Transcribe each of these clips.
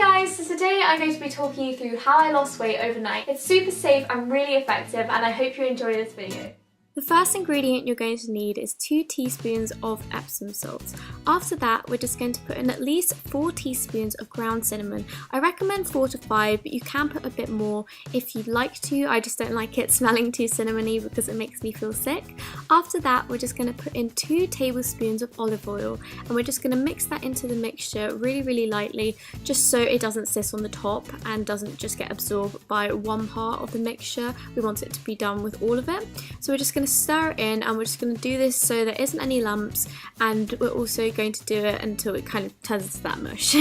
guys, so today I'm going to be talking you through how I lost weight overnight. It's super safe and really effective, and I hope you enjoy this video. The first ingredient you're going to need is 2 teaspoons of Epsom salt. After that, we're just going to put in at least 4 teaspoons of ground cinnamon. I recommend 4 to 5, but you can put a bit more if you'd like to. I just don't like it smelling too cinnamony because it makes me feel sick. After that, we're just going to put in 2 tablespoons of olive oil, and we're just going to mix that into the mixture really lightly, just so it doesn't sit on the top and doesn't just get absorbed by one part of the mixture. We want it to be done with all of it. So we're just going to stir it in, and we're just going to do this so there isn't any lumps, and we're also going to do it until it kind of turns into that mush.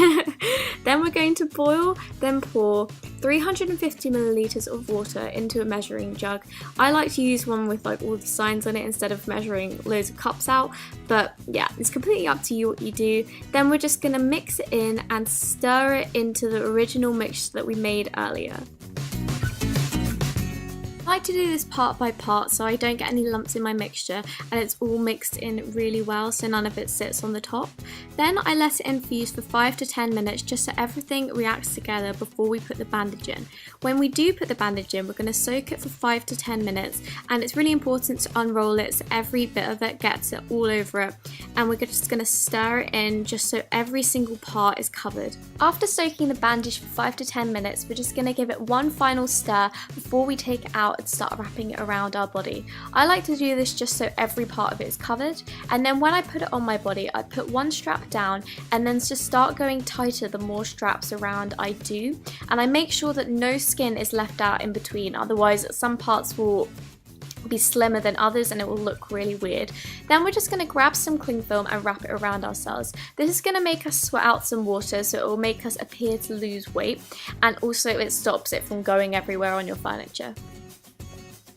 Then we're going to boil, then pour 350 milliliters of water into a measuring jug. I like to use one with like all the signs on it instead of measuring loads of cups out, but yeah, it's completely up to you what you do. Then we're just going to mix it in and stir it into the original mixture that we made earlier. I like to do this part by part so I don't get any lumps in my mixture and it's all mixed in really well so none of it sits on the top. Then I let it infuse for 5 to 10 minutes just so everything reacts together before we put the bandage in. When we do put the bandage in, we're going to soak it for 5 to 10 minutes, and it's really important to unroll it so every bit of it gets it all over it, and we're just going to stir it in just so every single part is covered. After soaking the bandage for 5 to 10 minutes, we're just going to give it one final stir before we take it out and start wrapping it around our body. I like to do this just so every part of it is covered, and then when I put it on my body, I put one strap down and then just start going tighter the more straps around I do, and I make sure that no skin is left out in between, otherwise some parts will be slimmer than others and it will look really weird. Then we're just going to grab some cling film and wrap it around ourselves. This is going to make us sweat out some water, so it will make us appear to lose weight, and also it stops it from going everywhere on your furniture.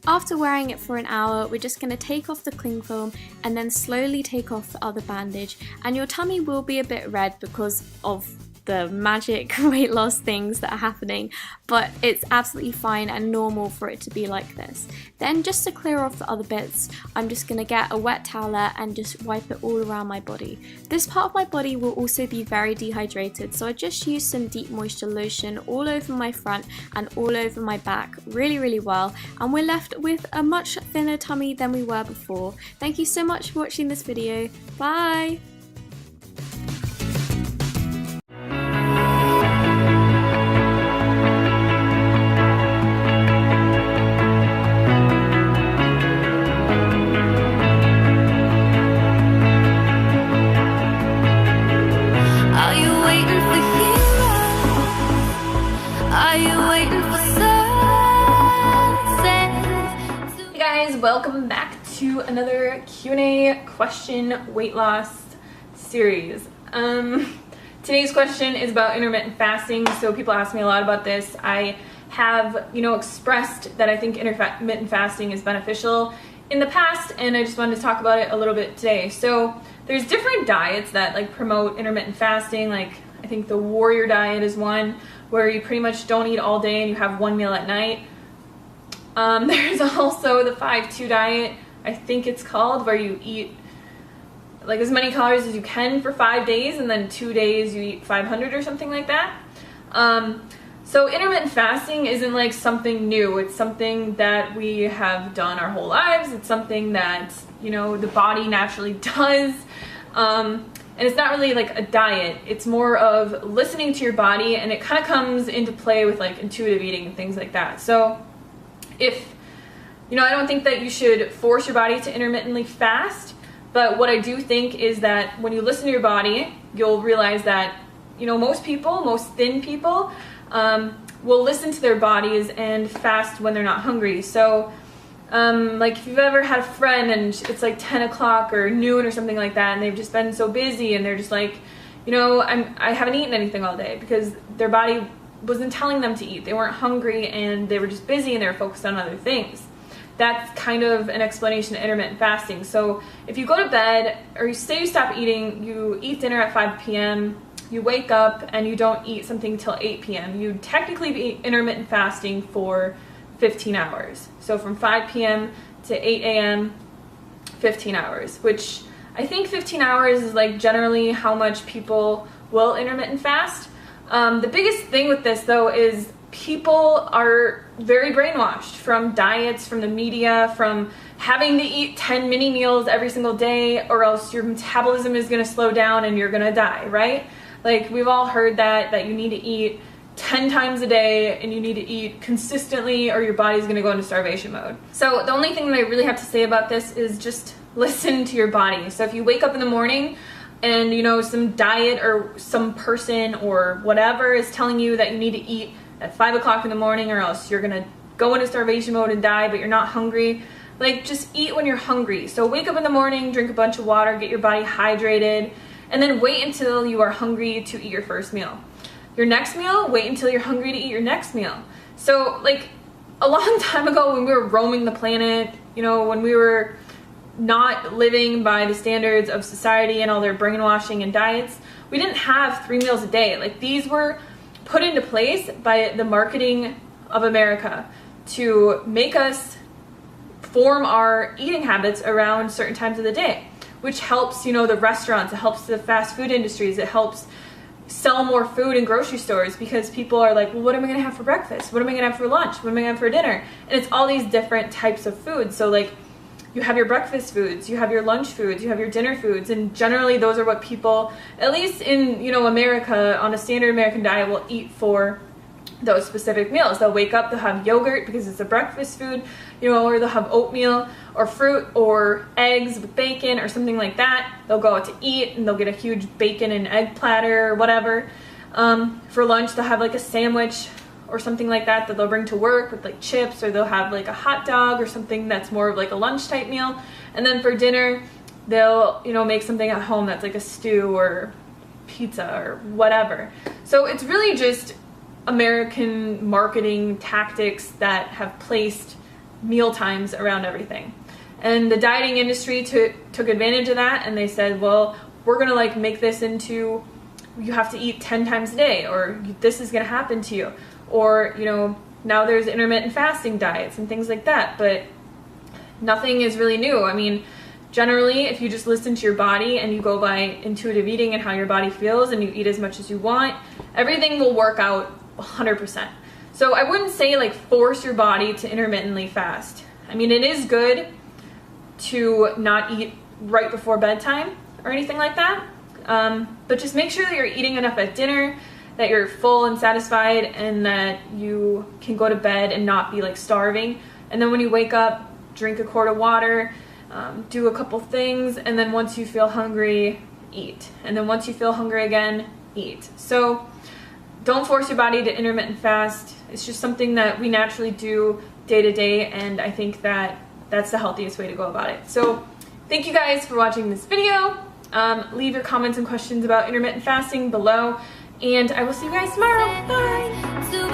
After wearing it for an hour, we're just going to take off the cling film and then slowly take off the other bandage, and your tummy will be a bit red because of the magic weight loss things that are happening, but it's absolutely fine and normal for it to be like this. Then just to clear off the other bits, I'm just going to get a wet towel and just wipe it all around my body. This part of my body will also be very dehydrated, so I just use some deep moisture lotion all over my front and all over my back really well, and we're left with a much thinner tummy than we were before. Thank you so much for watching this video. Bye! Welcome back to another Q&A question weight loss series. Today's question is about intermittent fasting, so people ask me a lot about this. I have, expressed that I think intermittent fasting is beneficial in the past, and I just wanted to talk about it a little bit today. So there's different diets that promote intermittent fasting. I think the warrior diet is one where you pretty much don't eat all day and you have one meal at night. There's also the 5-2 diet, I think it's called, where you eat as many calories as you can for 5 days, and then 2 days you eat 500 or something like that. So intermittent fasting isn't something new. It's something that we have done our whole lives. It's something that, the body naturally does. And it's not really a diet. It's more of listening to your body, and it kind of comes into play with intuitive eating and things like that. So if, I don't think that you should force your body to intermittently fast, but what I do think is that when you listen to your body, you'll realize that, most thin people, will listen to their bodies and fast when they're not hungry. So, if you've ever had a friend and it's 10 o'clock or noon or something like that, and they've just been so busy and they're just I haven't eaten anything all day because their body wasn't telling them to eat. They weren't hungry and they were just busy and they were focused on other things. That's kind of an explanation of intermittent fasting. So if you go to bed, or you say you stop eating, you eat dinner at 5 p.m., you wake up and you don't eat something till 8 p.m., you'd technically be intermittent fasting for 15 hours. So from 5 p.m. to 8 a.m., 15 hours, which I think 15 hours is generally how much people will intermittent fast. The biggest thing with this though is people are very brainwashed from diets, from the media, from having to eat 10 mini meals every single day or else your metabolism is going to slow down and you're going to die, right? Like we've all heard that you need to eat 10 times a day and you need to eat consistently or your body's going to go into starvation mode. So the only thing that I really have to say about this is just listen to your body. So if you wake up in the morning and you know some diet or some person or whatever is telling you that you need to eat at 5 o'clock in the morning or else you're gonna go into starvation mode and die, but you're not hungry, like just eat when you're hungry. So wake up in the morning, drink a bunch of water, get your body hydrated, and then wait until you are hungry to eat your first meal. Your next meal, wait until you're hungry to eat your next meal. So like a long time ago when we were roaming the planet, you know, when we were not living by the standards of society and all their brainwashing and diets, we didn't have 3 meals a day. Like these were put into place by the marketing of America to make us form our eating habits around certain times of the day, which helps, you know, the restaurants, it helps the fast food industries, it helps sell more food in grocery stores because people are like, well, what am I going to have for breakfast? What am I going to have for lunch? What am I going to have for dinner? And it's all these different types of foods. So like you have your breakfast foods, you have your lunch foods, you have your dinner foods, and generally those are what people, at least in, you know, America, on a standard American diet, will eat for those specific meals. They'll wake up, they'll have yogurt because it's a breakfast food, you know, or they'll have oatmeal or fruit or eggs with bacon or something like that. They'll go out to eat and they'll get a huge bacon and egg platter or whatever. For lunch, they'll have like a sandwich or something like that they'll bring to work with like chips, or they'll have like a hot dog or something that's more of like a lunch type meal. And then for dinner, they'll, you know, make something at home that's like a stew or pizza or whatever. So it's really just American marketing tactics that have placed meal times around everything. And the dieting industry took advantage of that, and they said, well, we're gonna like make this into, you have to eat 10 times a day, or this is gonna happen to you. Or, you know, now there's intermittent fasting diets and things like that, but nothing is really new. I mean, generally, if you just listen to your body and you go by intuitive eating and how your body feels and you eat as much as you want, everything will work out 100%. So I wouldn't say like force your body to intermittently fast. I mean, it is good to not eat right before bedtime or anything like that, but just make sure that you're eating enough at dinner, that you're full and satisfied, and that you can go to bed and not be like starving. And then when you wake up, drink a quart of water, do a couple things, and then once you feel hungry, eat. And then once you feel hungry again, eat. So don't force your body to intermittent fast. It's just something that we naturally do day to day, and I think that that's the healthiest way to go about it. So thank you guys for watching this video. Leave your comments and questions about intermittent fasting below, and I will see you guys tomorrow. Bye!